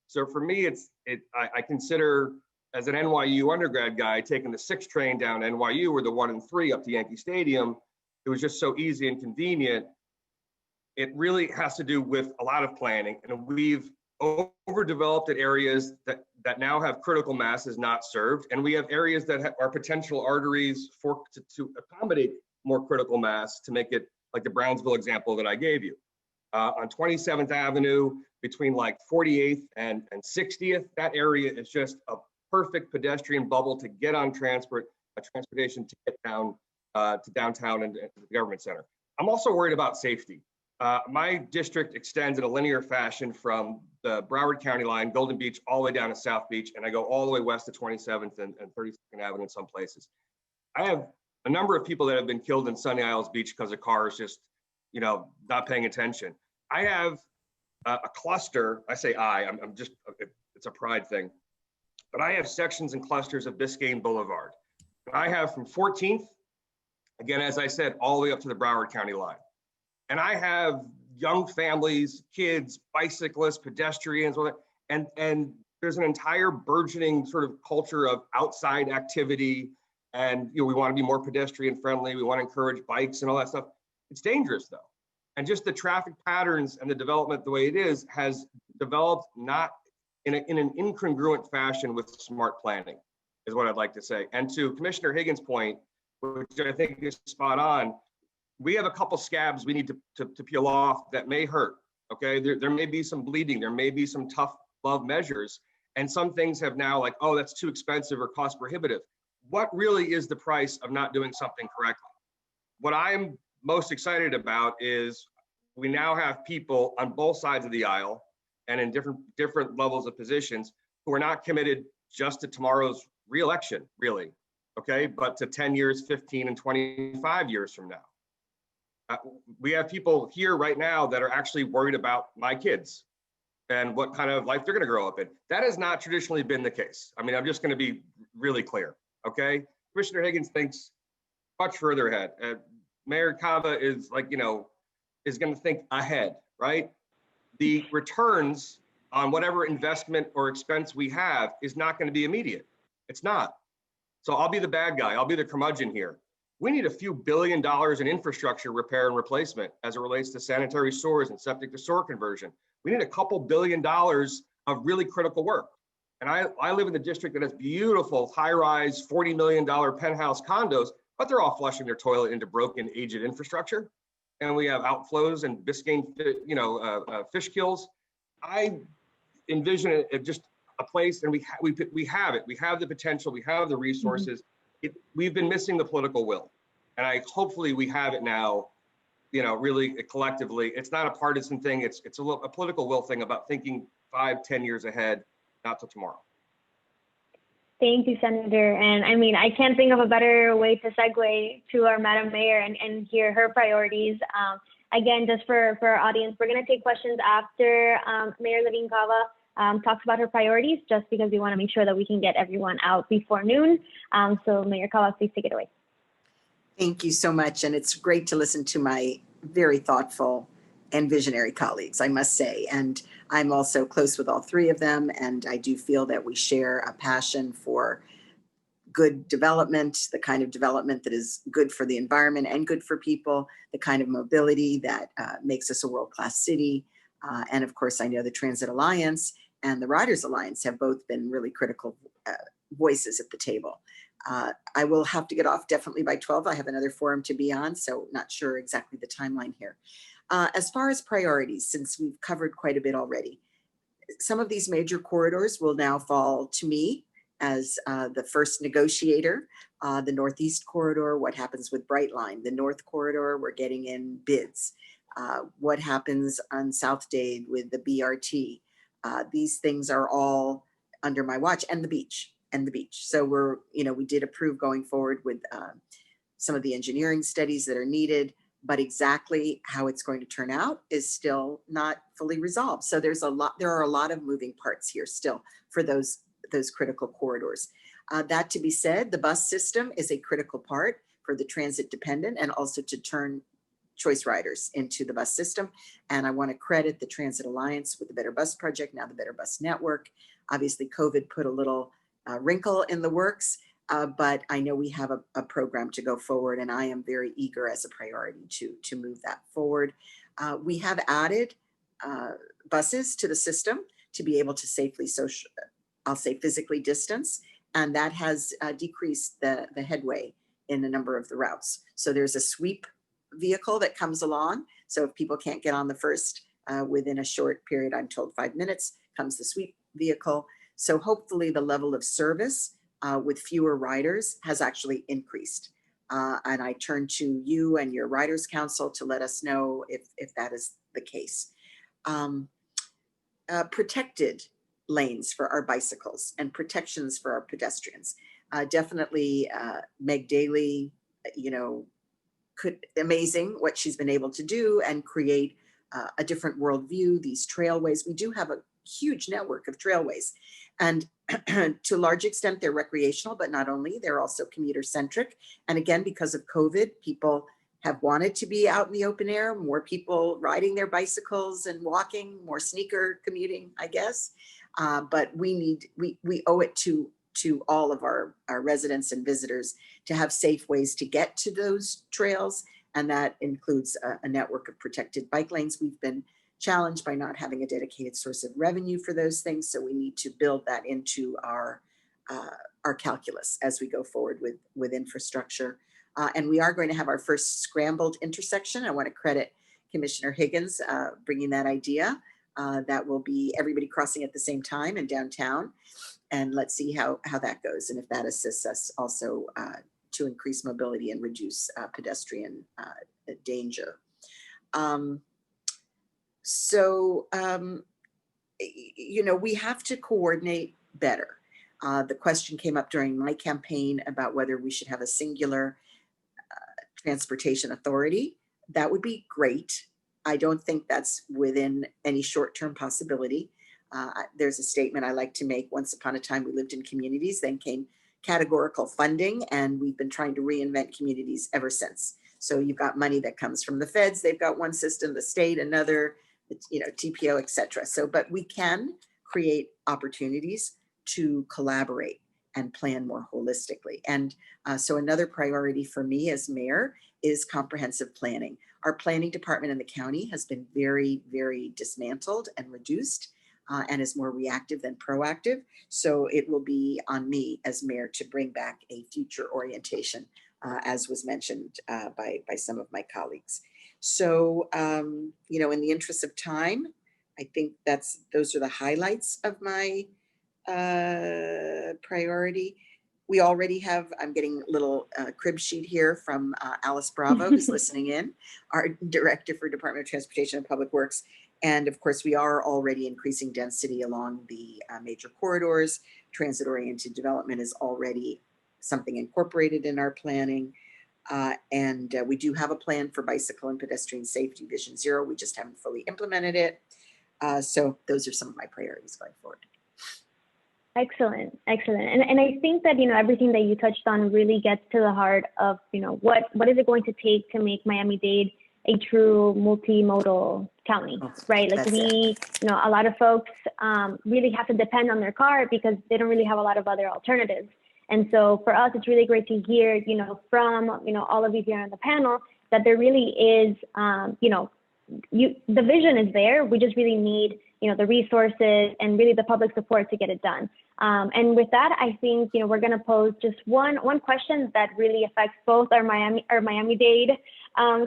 So for me, I consider, as an NYU undergrad guy, taking the 6 train down NYU or the 1 and 3 up to Yankee Stadium, it was just so easy and convenient. It really has to do with a lot of planning, and we've overdeveloped at areas that now have critical masses not served, and we have areas that are potential arteries to accommodate more critical mass, to make it like the Brownsville example that I gave you. On 27th Avenue, between like 48th and 60th, that area is just a perfect pedestrian bubble to get on transportation to get down to downtown and to the government center. I'm also worried about safety. My district extends in a linear fashion from the Broward County line, Golden Beach, all the way down to South Beach, and I go all the way west to 27th and 32nd Avenue in some places. I have a number of people that have been killed in Sunny Isles Beach because of cars just, not paying attention. I have a cluster. I say I'm just, it's a pride thing, but I have sections and clusters of Biscayne Boulevard. I have from 14th, again, as I said, all the way up to the Broward County line. And I have young families, kids, bicyclists, pedestrians, and there's an entire burgeoning sort of culture of outside activity. And we want to be more pedestrian friendly. We want to encourage bikes and all that stuff. It's dangerous though. And just the traffic patterns and the development the way it is has developed not in an incongruent fashion with smart planning, is what I'd like to say. And to Commissioner Higgins' point, which I think is spot on, we have a couple scabs we need to peel off that may hurt, okay? There may be some bleeding, there may be some tough love measures, and some things have now like, oh, that's too expensive or cost prohibitive. What really is the price of not doing something correctly? What I'm most excited about is we now have people on both sides of the aisle and in different levels of positions who are not committed just to tomorrow's reelection, really, okay? But to 10 years, 15, and 25 years from now. We have people here right now that are actually worried about my kids and what kind of life they're going to grow up in. That has not traditionally been the case. I mean, I'm just going to be really clear, okay? Commissioner Higgins thinks much further ahead. Mayor Cava is like, is going to think ahead, right? The returns on whatever investment or expense we have is not going to be immediate. It's not. So I'll be the bad guy. I'll be the curmudgeon here. We need a few $1 billion in infrastructure repair and replacement as it relates to sanitary sewers and septic to sewer conversion. We need a couple $1 billion of really critical work. And I live in the district that has beautiful high-rise $40 million penthouse condos, but they're all flushing their toilet into broken, aged infrastructure. And we have outflows and Biscayne, fish kills. I envision it just a place, and we have it. We have the potential. We have the resources. We've been missing the political will, and hopefully we have it now. Really collectively, it's not a partisan thing. It's a political will thing about thinking 5-10 years ahead, not till tomorrow. Thank you, Senator. And I mean, I can't think of a better way to segue to our Madam Mayor and hear her priorities. Again, just for our audience, we're going to take questions after Mayor Levine Cava talks about her priorities, just because we want to make sure that we can get everyone out before noon. So Mayor Cava, please take it away. Thank you so much. And it's great to listen to my very thoughtful and visionary colleagues, I must say. And I'm also close with all 3 of them. And I do feel that we share a passion for good development, the kind of development that is good for the environment and good for people, the kind of mobility that makes us a world-class city. And of course, I know the Transit Alliance and the Riders Alliance have both been really critical voices at the table. I will have to get off definitely by 12. I have another forum to be on, so not sure exactly the timeline here. As far as priorities, since we've covered quite a bit already, some of these major corridors will now fall to me as the first negotiator, the Northeast Corridor, what happens with Brightline, the North Corridor, we're getting in bids. What happens on South Dade with the BRT. These things are all under my watch, and the beach. So we're, we did approve going forward with some of the engineering studies that are needed, but exactly how it's going to turn out is still not fully resolved. So there are a lot of moving parts here still for those critical corridors. That to be said, the bus system is a critical part for the transit dependent and also to turn choice riders into the bus system. And I want to credit the Transit Alliance with the Better Bus Project, now the Better Bus Network. Obviously, COVID put a little wrinkle in the works, but I know we have a program to go forward, and I am very eager as a priority to move that forward. We have added buses to the system to be able to safely physically distance, and that has decreased the headway in a number of the routes. So there's a sweep vehicle that comes along. So if people can't get on the first within a short period, I'm told 5 minutes, comes the sweep vehicle. So hopefully the level of service with fewer riders has actually increased. And I turn to you and your Riders Council to let us know if that is the case. Protected lanes for our bicycles and protections for our pedestrians. Definitely Meg Daly, amazing what she's been able to do and create a different worldview, these trailways. We do have a huge network of trailways, and to a large extent they're recreational, but not only, they're also commuter centric. And again, because of COVID, people have wanted to be out in the open air, more people riding their bicycles and walking, more sneaker commuting, I guess. But we owe it to all of our residents and visitors to have safe ways to get to those trails. And that includes a network of protected bike lanes. We've been challenged by not having a dedicated source of revenue for those things. So we need to build that into our calculus as we go forward with infrastructure. And we are going to have our first scrambled intersection. I want to credit Commissioner Higgins bringing that idea. That will be everybody crossing at the same time in downtown. And let's see how that goes, and if that assists us also to increase mobility and reduce pedestrian danger. We have to coordinate better. The question came up during my campaign about whether we should have a singular transportation authority. That would be great. I don't think that's within any short-term possibility. There's a statement I like to make. Once upon a time, we lived in communities, then came categorical funding, and we've been trying to reinvent communities ever since. So you've got money that comes from the feds. They've got one system, the state, another, TPO, et cetera. So, but we can create opportunities to collaborate and plan more holistically. And so another priority for me as mayor is comprehensive planning. Our planning department in the county has been very, very dismantled and reduced. And is more reactive than proactive. So it will be on me as mayor to bring back a future orientation, as was mentioned by some of my colleagues. So, in the interest of time, I think those are the highlights of my priority. We already have, I'm getting a little crib sheet here from Alice Bravo, who's listening in, our Director for Department of Transportation and Public Works. And of course, we are already increasing density along the major corridors. Transit-oriented development is already something incorporated in our planning. And we do have a plan for bicycle and pedestrian safety, Vision Zero. We just haven't fully implemented it. So those are some of my priorities going forward. Excellent. And I think that, everything that you touched on really gets to the heart of, what is it going to take to make Miami-Dade a true multimodal county, right? Like a lot of folks really have to depend on their car because they don't really have a lot of other alternatives. And so for us, it's really great to hear, from, all of you here on the panel that there really is, the vision is there. We just really need, the resources and really the public support to get it done. And with that, I think, we're going to pose just one question that really affects both our Miami-Dade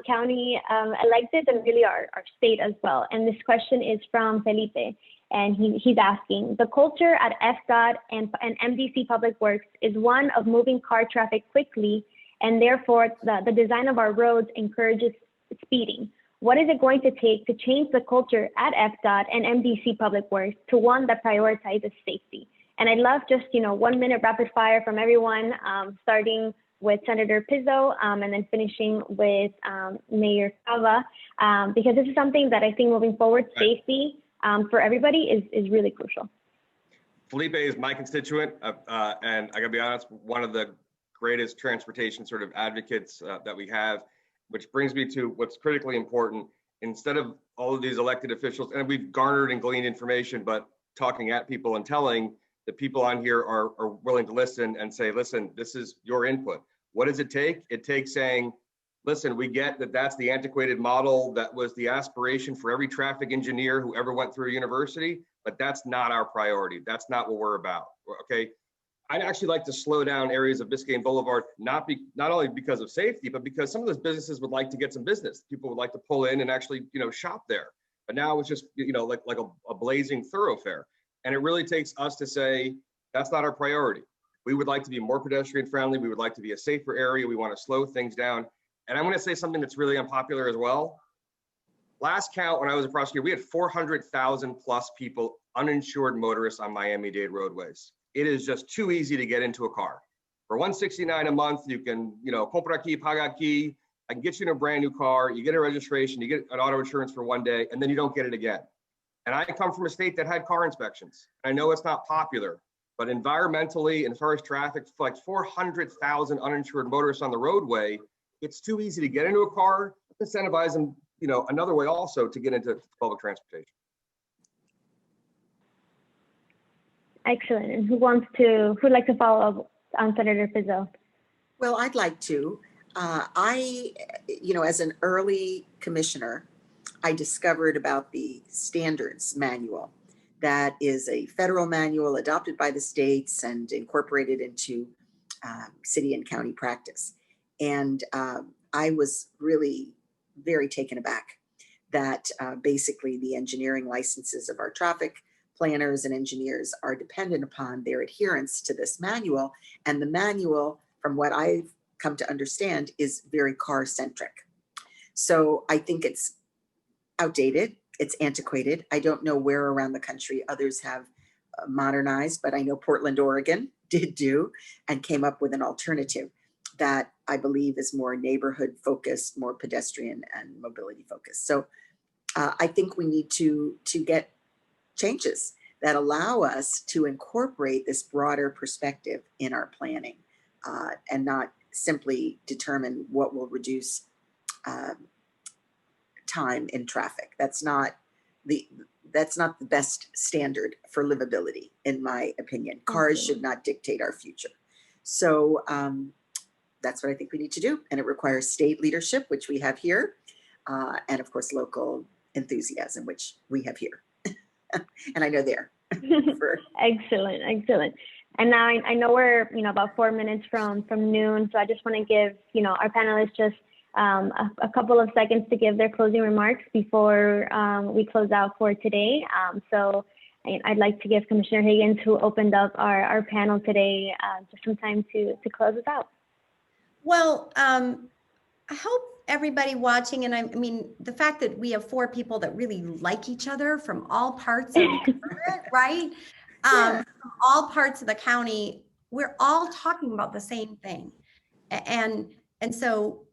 County elected and really our state as well. And this question is from Felipe. And he's asking, the culture at FDOT and MDC Public Works is one of moving car traffic quickly, and therefore the design of our roads encourages speeding. What is it going to take to change the culture at FDOT and MDC Public Works to one that prioritizes safety? And I'd love just, 1 minute rapid fire from everyone, starting with Senator Pizzo and then finishing with Mayor Cava, because this is something that I think moving forward, safety for everybody is really crucial. Felipe is my constituent, and I gotta be honest, one of the greatest transportation sort of advocates that we have, which brings me to what's critically important. Instead of all of these elected officials, and we've garnered and gleaned information, but talking at people and telling the people on here are willing to listen and say, listen, this is your input. What does it take? It takes saying, listen, we get that that's the antiquated model that was the aspiration for every traffic engineer who ever went through a university, but that's not our priority. That's not what we're about, okay? I'd actually like to slow down areas of Biscayne Boulevard, not only because of safety, but because some of those businesses would like to get some business. People would like to pull in and actually, shop there. But now it's just, like a blazing thoroughfare. And it really takes us to say, that's not our priority. We would like to be more pedestrian friendly. We would like to be a safer area. We want to slow things down. And I'm going to say something that's really unpopular as well. Last count, when I was a prosecutor, we had 400,000 plus people, uninsured motorists on Miami-Dade roadways. It is just too easy to get into a car. For $169 a month, you can, compra aquí, paga aquí. I can get you in a brand new car. You get a registration, you get an auto insurance for one day, and then you don't get it again. And I come from a state that had car inspections. I know it's not popular, but environmentally and as far as traffic, like 400,000 uninsured motorists on the roadway, it's too easy to get into a car. Incentivize them, another way also to get into public transportation. Excellent. And who'd like to follow up on Senator Pizzo? Well, I'd like to. As an early commissioner, I discovered about the standards manual. That is a federal manual adopted by the states and incorporated into city and county practice. And I was really very taken aback that basically the engineering licenses of our traffic planners and engineers are dependent upon their adherence to this manual. And the manual, from what I've come to understand, is very car-centric. So I think it's outdated, it's antiquated. I don't know where around the country others have modernized, but I know Portland, Oregon did do and came up with an alternative that I believe is more neighborhood focused, more pedestrian and mobility focused. So I think we need to get changes that allow us to incorporate this broader perspective in our planning and not simply determine what will reduce time in traffic. That's not the best standard for livability, in my opinion. Cars should not dictate our future. So that's what I think we need to do. And it requires state leadership, which we have here, and of course, local enthusiasm, which we have here. And I know there. Excellent, excellent. And now I know we're about 4 minutes from noon, so I just want to give our panelists just a couple of seconds to give their closing remarks before we close out for today. So I'd like to give Commissioner Higgins, who opened up our panel today, just some time to close us out. Well, I hope everybody watching, and I mean, the fact that we have 4 people that really like each other from all parts of government, right? From all parts of the county, we're all talking about the same thing. And so,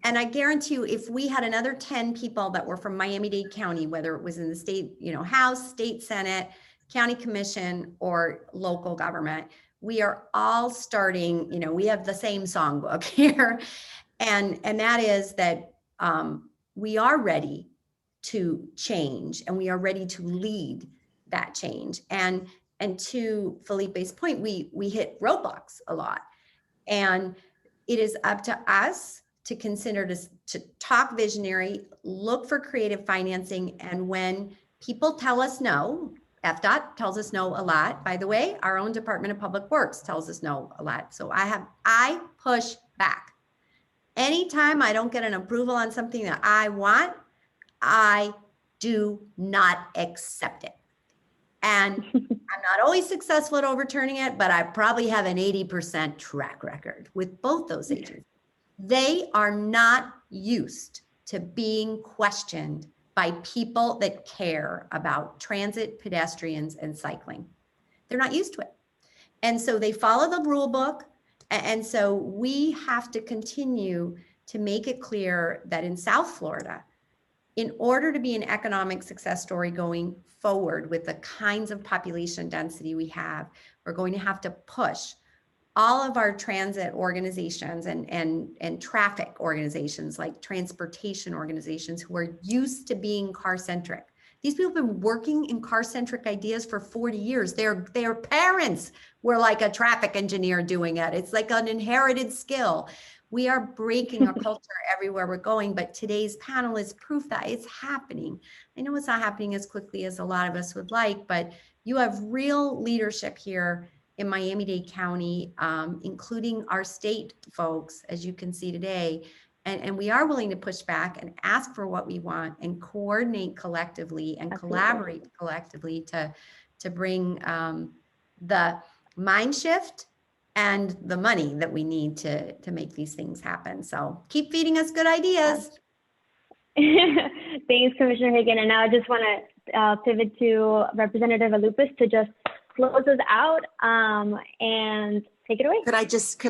and I guarantee you, if we had another 10 people that were from Miami-Dade County, whether it was in the state, House, State Senate, County Commission, or local government, we are all starting, we have the same songbook here. And that is that we are ready to change, and we are ready to lead that change. And to Felipe's point, we hit roadblocks a lot. And it is up to us to consider to talk visionary, look for creative financing. And when people tell us no, FDOT tells us no a lot. By the way, our own Department of Public Works tells us no a lot. So I push back. Anytime I don't get an approval on something that I want, I do not accept it. And I'm not always successful at overturning it, but I probably have an 80% track record with both those agencies. They are not used to being questioned by people that care about transit, pedestrians, and cycling. They're not used to it. And so they follow the rule book. And so we have to continue to make it clear that in South Florida, in order to be an economic success story going forward with the kinds of population density we have, we're going to have to push all of our transit organizations and traffic organizations, like transportation organizations who are used to being car-centric. These people have been working in car-centric ideas for 40 years. Their parents were like a traffic engineer doing it. It's like an inherited skill. We are breaking a culture everywhere we're going, but today's panel is proof that it's happening. I know it's not happening as quickly as a lot of us would like, but you have real leadership here in Miami-Dade County, including our state folks, as you can see today. And we are willing to push back and ask for what we want and coordinate collectively and collaborate collectively to bring the mind shift and the money that we need to make these things happen. So keep feeding us good ideas. Thanks, Commissioner Higgins. And now I just want to pivot to Representative Aloupis to just close us out and take it away. Could I just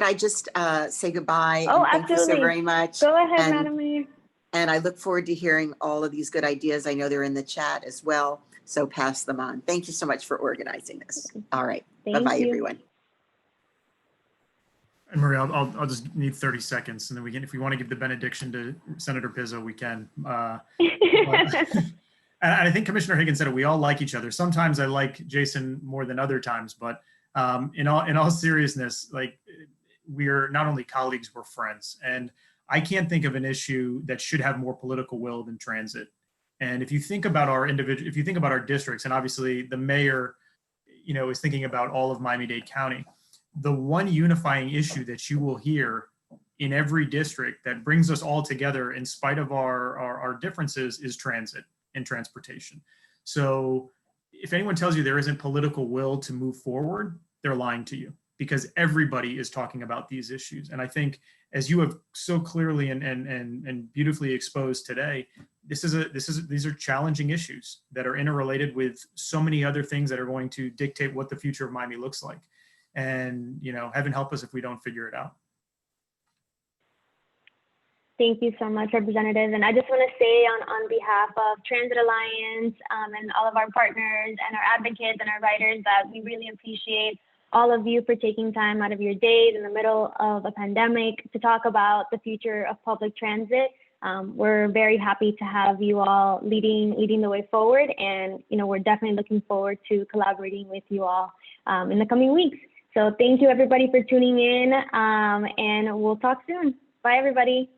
say goodbye? Oh, and thank you so very much. Go ahead, Madam Mayor. And I look forward to hearing all of these good ideas. I know they're in the chat as well, so pass them on. Thank you so much for organizing this. All right, bye-bye, everyone. And Maria, I'll just need 30 seconds, and then we can, if we want to give the benediction to Senator Pizzo, we can. And I think Commissioner Higgins said it. We all like each other. Sometimes I like Jason more than other times, but in all seriousness, like, we're not only colleagues, we're friends. And I can't think of an issue that should have more political will than transit. And if you think about if you think about our districts, and obviously the mayor, is thinking about all of Miami-Dade County, the one unifying issue that you will hear in every district that brings us all together in spite of our differences is transit and transportation. So if anyone tells you there isn't political will to move forward, they're lying to you, because everybody is talking about these issues. And I think, as you have so clearly and beautifully exposed today, these are challenging issues that are interrelated with so many other things that are going to dictate what the future of Miami looks like. And, heaven help us if we don't figure it out. Thank you so much, Representative. And I just want to say on behalf of Transit Alliance and all of our partners and our advocates and our writers that we really appreciate all of you for taking time out of your days in the middle of a pandemic to talk about the future of public transit. We're very happy to have you all leading the way forward. And, we're definitely looking forward to collaborating with you all in the coming weeks. So thank you, everybody, for tuning in, and we'll talk soon. Bye, everybody.